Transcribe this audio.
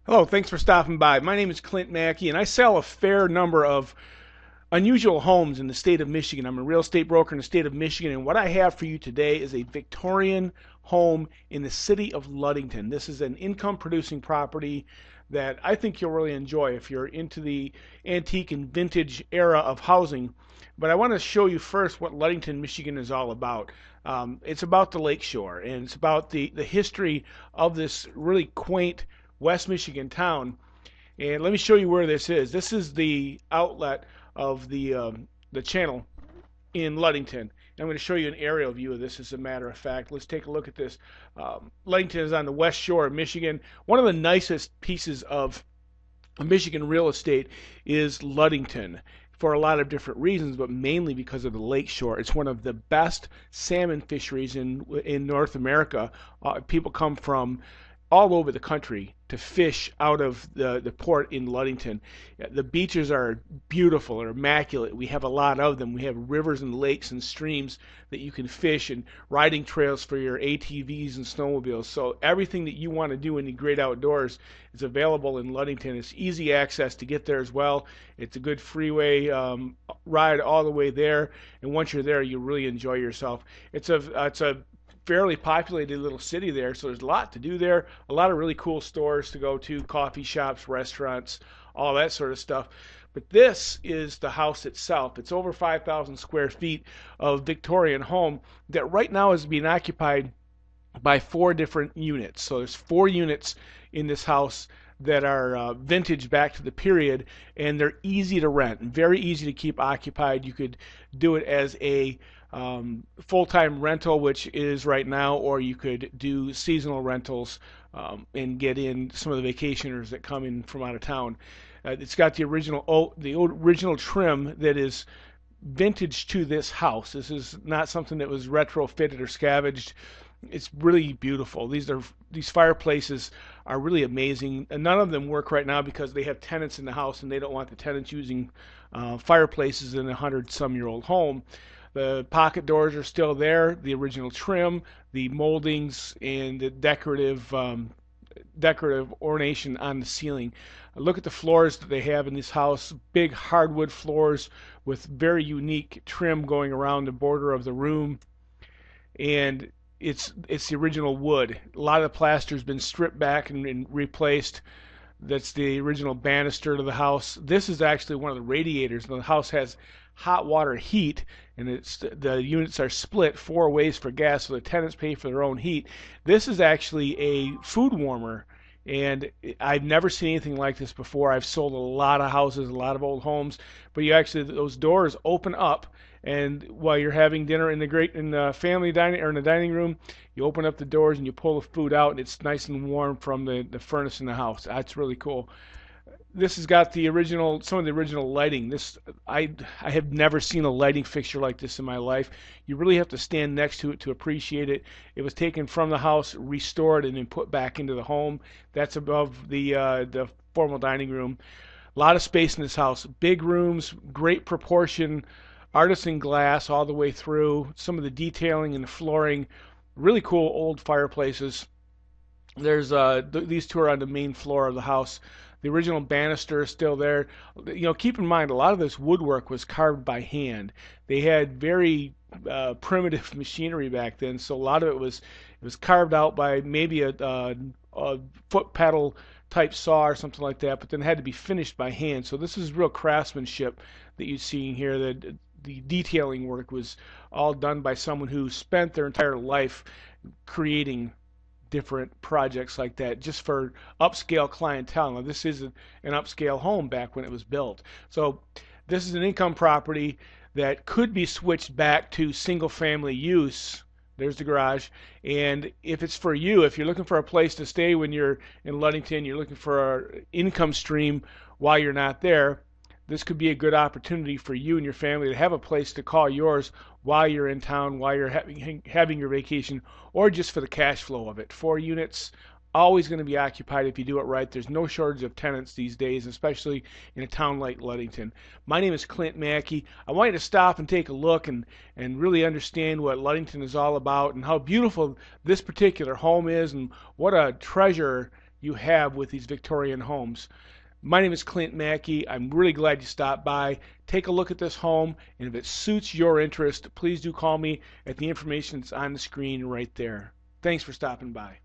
Hello, thanks for stopping by. My name is Clint Maki, and I sell a fair number of unusual homes in the state of Michigan. I'm a real estate broker in the state of Michigan, and what I have for you today is a Victorian home in the city of Ludington. This is an income producing property that I think you'll really enjoy if you're into the antique and vintage era of housing. But I want to show you first what Ludington, Michigan is all about. It's about the lakeshore, and it's about the history of this really quaint West Michigan town. And let me show you where this is. This is the outlet of the channel in Ludington. I'm going to show you an aerial view of this as a matter of fact. Let's take a look at this. Ludington is on the west shore of Michigan. One of the nicest pieces of Michigan real estate is Ludington for a lot of different reasons, but mainly because of the lake shore. It's one of the best salmon fisheries in North America. People come from all over the country to fish out of the port in Ludington. The beaches are beautiful and immaculate. We have a lot of them. We have rivers and lakes and streams that you can fish, and riding trails for your ATVs and snowmobiles. So everything that you want to do in the great outdoors is available in Ludington. It's easy access to get there as well. It's a good freeway ride all the way there, and once you're there, you really enjoy yourself. It's a fairly populated little city there, so there's a lot to do there, a lot of really cool stores to go to, coffee shops, restaurants, all that sort of stuff. But this is the house itself. It's over 5,000 square feet of Victorian home that right now is being occupied by four different units. So there's four units in this house that are vintage back to the period, and they're easy to rent, very easy to keep occupied. You could do it as a full-time rental, which is right now, or you could do seasonal rentals and get in some of the vacationers that come in from out of town. It's got the original trim that is vintage to this house. This is not something that was retrofitted or scavenged. It's really beautiful. These fireplaces are really amazing. And none of them work right now because they have tenants in the house and they don't want the tenants using fireplaces in a 100-some-year-old home. The pocket doors are still there, the original trim, the moldings, and the decorative ornation on the ceiling. Look at the floors that they have in this house, big hardwood floors with very unique trim going around the border of the room, and it's the original wood. A lot of the plaster's been stripped back and replaced. That's the original banister to the house. This is actually one of the radiators. The house has hot water heat, and the units are split four ways for gas, so the tenants pay for their own heat. This is actually a food warmer, and I've never seen anything like this before. I've sold a lot of houses, a lot of old homes, but those doors open up, and while you're having dinner in the family dining or in the dining room, you open up the doors and you pull the food out, and it's nice and warm from the furnace in the house. That's really cool. This has got some of the original lighting. I have never seen a lighting fixture like this in my life. You really have to stand next to it to appreciate it. It was taken from the house, restored, and then put back into the home. That's above the formal dining room. A lot of space in this house. Big rooms, great proportion, artisan glass all the way through. Some of the detailing and the flooring, really cool old fireplaces. These two are on the main floor of the house. The original banister is still there. Keep in mind, a lot of this woodwork was carved by hand. They had very primitive machinery back then, so a lot of it was carved out by maybe a foot pedal type saw or something like that, but then had to be finished by hand. So this is real craftsmanship that you're seeing here. The detailing work was all done by someone who spent their entire life creating different projects like that just for upscale clientele. Now, this is an upscale home back when it was built. So this is an income property that could be switched back to single family use. There's the garage. And if it's for you, if you're looking for a place to stay when you're in Ludington, you're looking for an income stream while you're not there, this could be a good opportunity for you and your family to have a place to call yours while you're in town, while you're having your vacation, or just for the cash flow of it. Four units, always going to be occupied if you do it right. There's no shortage of tenants these days, especially in a town like Ludington. My name is Clint Maki. I want you to stop and take a look and really understand what Ludington is all about and how beautiful this particular home is and what a treasure you have with these Victorian homes. My name is Clint Maki. I'm really glad you stopped by. Take a look at this home, and if it suits your interest, please do call me at the information that's on the screen right there. Thanks for stopping by.